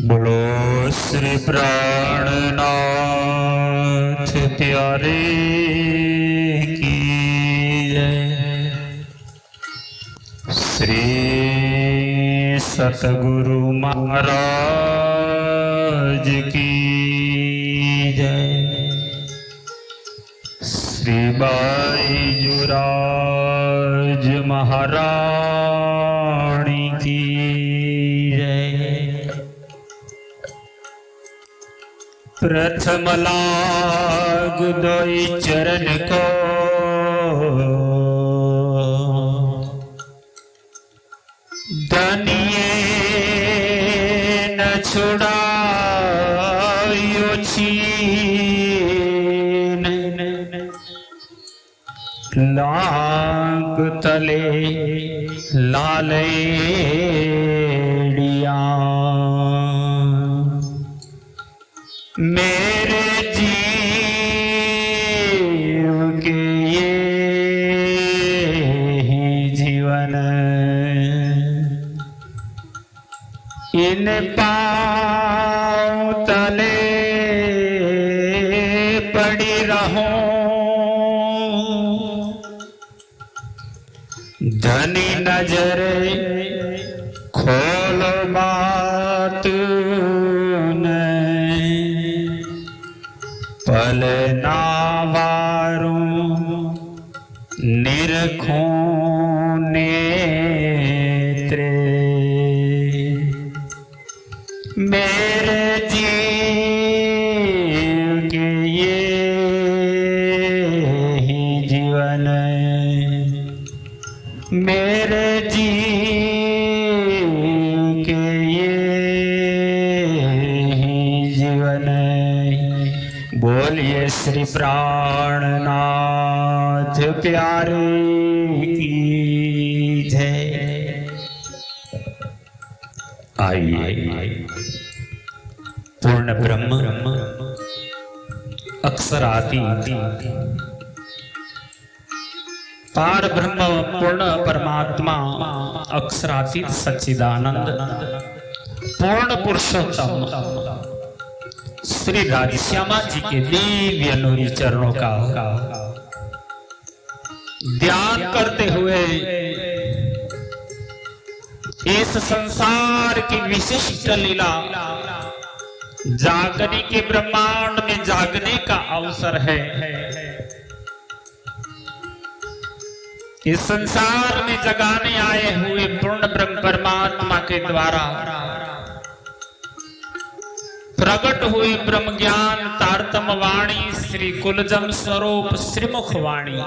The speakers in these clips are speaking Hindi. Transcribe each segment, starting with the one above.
बोलो श्री प्राणनाथ प्यारे की जय। श्री सतगुरु महाराज की जय। श्री बाईजुराज महारानी की जय। प्रथम लाग दोई चरण को धनिये न छुड़ायो छीन। लाग तले लालेड़िया मेरे जीव के ये ही जीवन। इन पाँव तले पड़ी रहूं, धनी नजरे खोलो बात पल नावारूं निरखूं नेत्रे। मेरे जीव के ये ही जीवन। मेरे जीव के ये ही जीवन। बोलिए श्री प्राणनाथ प्यारे की जय। आइए पूर्ण ब्रह्म अक्षरातीत पार ब्रह्म पूर्ण परमात्मा अक्षरातीत सच्चिदानंद पूर्ण पुरुषोत्तम श्री राधेश्यामा जी के दिव्य नूरी चरणों का ध्यान करते हुए इस संसार की विशिष्ट लीला जागने के ब्रह्मांड में जागने का अवसर है। इस संसार में जगाने आए हुए पूर्ण ब्रह्म परमात्मा के द्वारा प्रकट हुए ब्रह्म ज्ञान तारतम वाणी श्री कुलजम स्वरूप श्रीमुख वाणी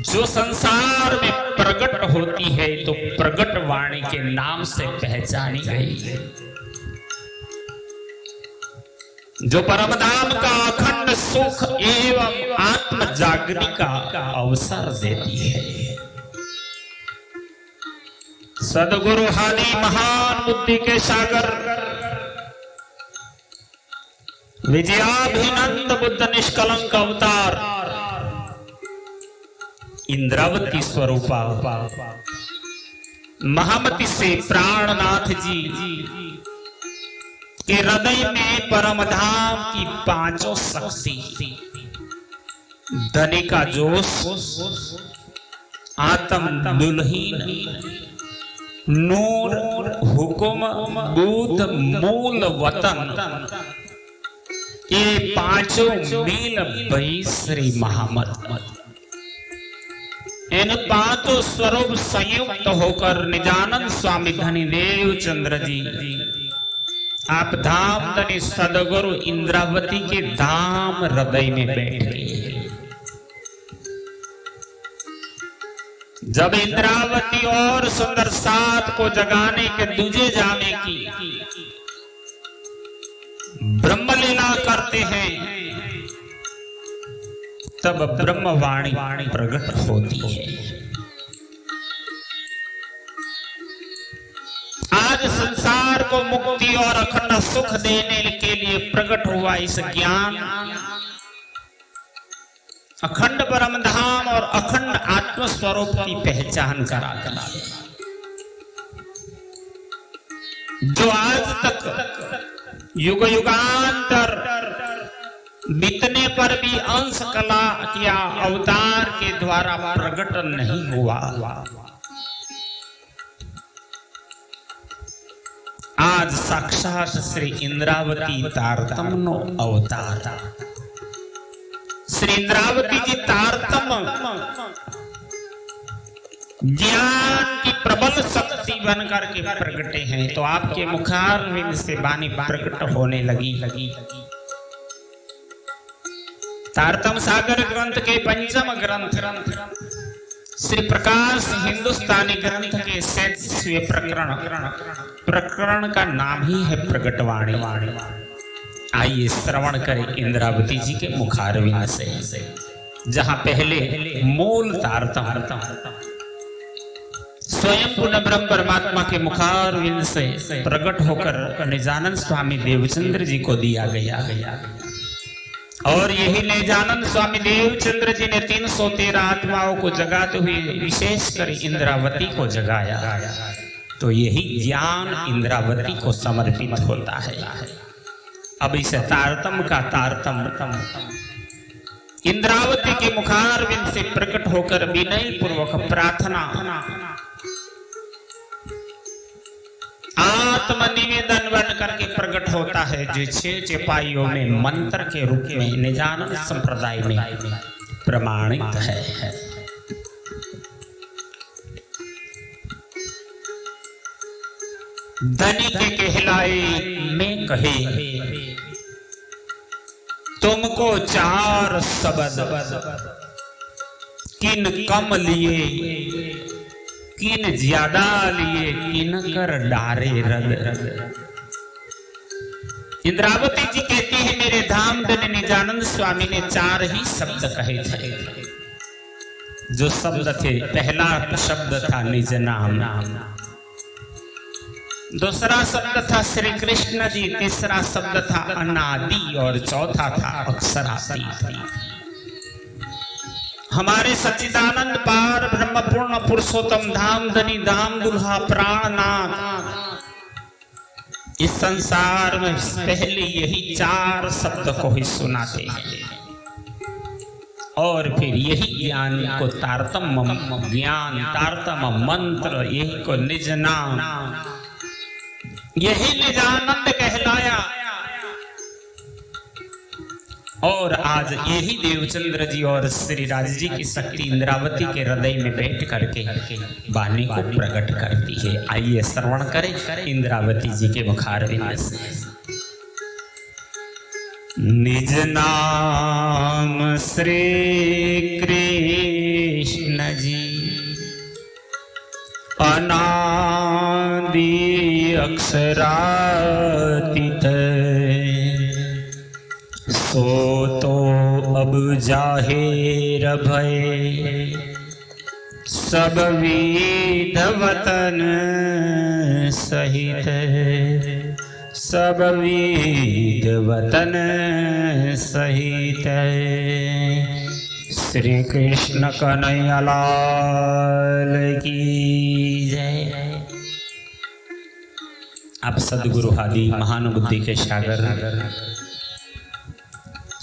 जो संसार में प्रकट होती है तो प्रकट वाणी के नाम से पहचानी गई है। जो परमधाम का अखंड सुख एवं आत्म जागृति का अवसर देती है। सदगुरु हानि महान बुद्धि के सागर विजयाभिनंद बुद्ध निष्कलंक अवतार इंद्रावती स्वरूपा महामती से प्राणनाथ जी के हृदय में परमधाम की पांचों शक्ति धनी का जोश आत्म दुल्हीन नूर हुकुम बुद्ध मूल वतन ये पांचों मील भई श्री महामत इन पांचों स्वरूप संयुक्त होकर निजानंद स्वामी धनीदेव चंद्र जी आप धाम धनी सदगुरु इंद्रावती के धाम हृदय में बैठे। जब इंद्रावती और सुंदर साथ को जगाने के दूजे जाने की ब्रह्मलीला करते हैं तब ब्रह्मवाणी प्रकट होती है। आज संसार को मुक्ति और अखंड सुख देने के लिए प्रकट हुआ इस ज्ञान अखंड परमधाम और अखंड आत्म स्वरूप की पहचान कराता है। जो आज तक युग युगांतर बीतने पर भी अंश कला या अवतार के द्वारा प्रकट नहीं हुआ, आज साक्षात श्री इंद्रावती तारतमनो अवतार। श्री इंद्रावती जी तारतम ज्ञान की प्रबल शक्ति बनकर के प्रगटे हैं। तो आपके मुखारविंद से वाणी प्रकट होने लगी। तारतम सागर ग्रंथ के पंचम ग्रंथ श्री प्रकाश हिंदुस्तानी ग्रंथ के 37वें प्रकरण का नाम ही है प्रकटवाणी। आइए श्रवण करें इंद्रावती जी के मुखारविंद से, जहां पहले मूल तारतम स्वयं पूर्ण ब्रह्म परमात्मा के मुखारविंद से प्रकट होकर निजानंद स्वामी देवचंद्र जी को दिया गया। और यही निजानंद स्वामी देवचंद्र जी ने 313 आत्माओं को जगाते हुए विशेषकर इंद्रावती को जगाया। तो यही ज्ञान इंद्रावती को समर्पित होता है। अब इस तारतम का तारतम इंद्रावती के मुखारविंद से प्रकट होकर विनय पूर्वक प्रार्थना आत्म निवेदन बन करके प्रकट होता है, जो 6 चपाइयों में मंत्र के रूप में निजानंद संप्रदाय में प्रमाणित है। धनी के कहलाए में कहे, तुमको 4 शब्द किन कम लिए किन ज्यादा लिए किन कर डारे रद। इंद्रावती जी कहती है, मेरे धाम धन निजानंद स्वामी ने 4 ही शब्द कहे थे। जो शब्द थे, पहला शब्द था निज नाम, दूसरा शब्द था श्री कृष्ण जी, तीसरा शब्द था अनादि और चौथा था अक्षरातीत। हमारे सच्चिदानंद पार ब्रह्म पूर्ण पुरुषोत्तम धाम धनी धाम दुल्हा प्राणनाथ इस संसार में पहले यही 4 शब्द को ही सुनाते हैं। और फिर यही ज्ञान को तारतम ज्ञान, तारतम मंत्र, यही को निज नाम, यही निजानंद कहलाया। और आज यही देवचंद्र जी और श्री राज जी की शक्ति इंद्रावती के हृदय में बैठ करके वाणी को प्रकट करती है। आइए श्रवण करें इंद्रावती जी के मुखारविंद से। निज नाम श्री कृष्ण जी अनादि अक्षरातीत, सो तो अब जाहिर भय सब विध वतन सहित, सब विध वतन सहित। श्री कृष्ण कन्हैया लाल की जय। आप सदगुरु आदि महान बुद्धि के सागर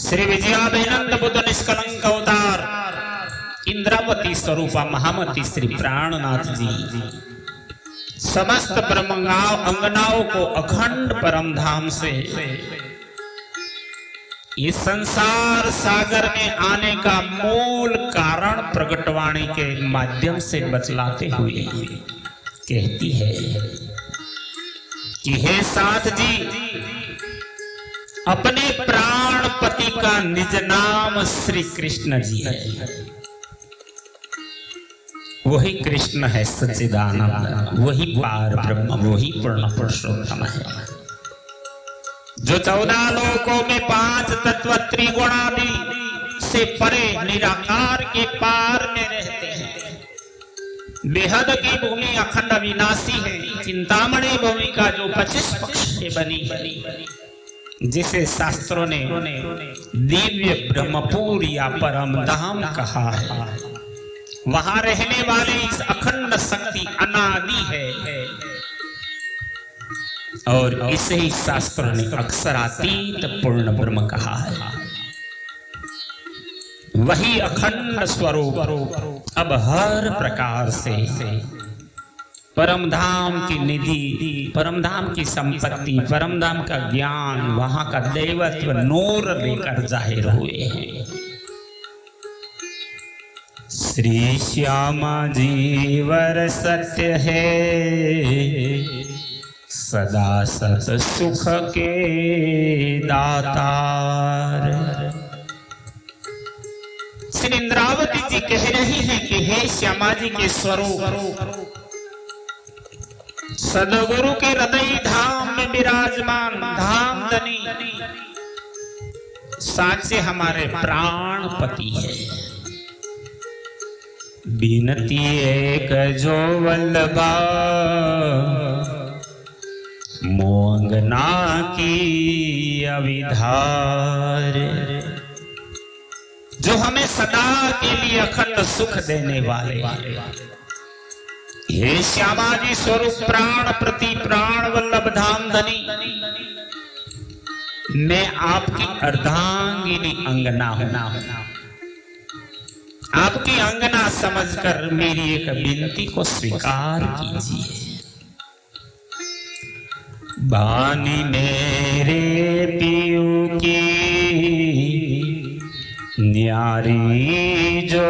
श्री विजयाभिनंद बुद्ध निष्कलंक अवतार इंद्रावती स्वरूपा महामती श्री प्राणनाथ जी समस्त ब्रह्मगांव अंगनाओं को अखंड परम धाम से इस संसार सागर में आने का मूल कारण प्रगटवाणी के माध्यम से बतलाते हुए कहती है कि हे साथ जी, अपने प्राणपति का निज नाम श्री कृष्ण जी है। वही कृष्ण है सच्चिदानंद, वही पार ब्रह्म, वही पूर्ण पुरुषोत्तम है, जो 14 लोकों में 5 तत्व त्रिगुणादि से परे निराकार के पार में रहते हैं। बेहद की भूमि अखंड विनाशी है, चिंतामणि भूमि का जो 25 पक्ष से बनी है, जिसे शास्त्रों ने दिव्य ब्रह्मपुर या परम धाम कहा है। वहां रहने वाली इस अखंड शक्ति अनादि है। और इसे ही शास्त्रों ने अक्षरातीत पूर्ण ब्रह्म कहा है। वही अखंड स्वरूप अब हर प्रकार से परम धाम की निधि, परम धाम की संपत्ति, परम धाम का ज्ञान, वहां का देवत्व नूर लेकर जाहिर हुए हैं। श्री श्यामा जीवर सत्य है, सदा सत सुख के दातार। श्री इंद्रावती जी कह रही हैं कि हे श्यामा जी के स्वरूप सदगुरु के हृदय धाम में विराजमान धाम धनी साचे हमारे प्राणपति है। बिनती एक जो वल्लभा मोंगना की अविधार, जो हमें सदा के लिए अखंड सुख देने वाले। हे श्यामा जी स्वरूप प्राण प्रति प्राण वल्लभ धाम धनी, मैं आपकी अर्धांगिनी अंगना हूं। आपकी अंगना समझकर मेरी एक विनती को स्वीकार कीजिए। बानी मेरे पियू की न्यारी जो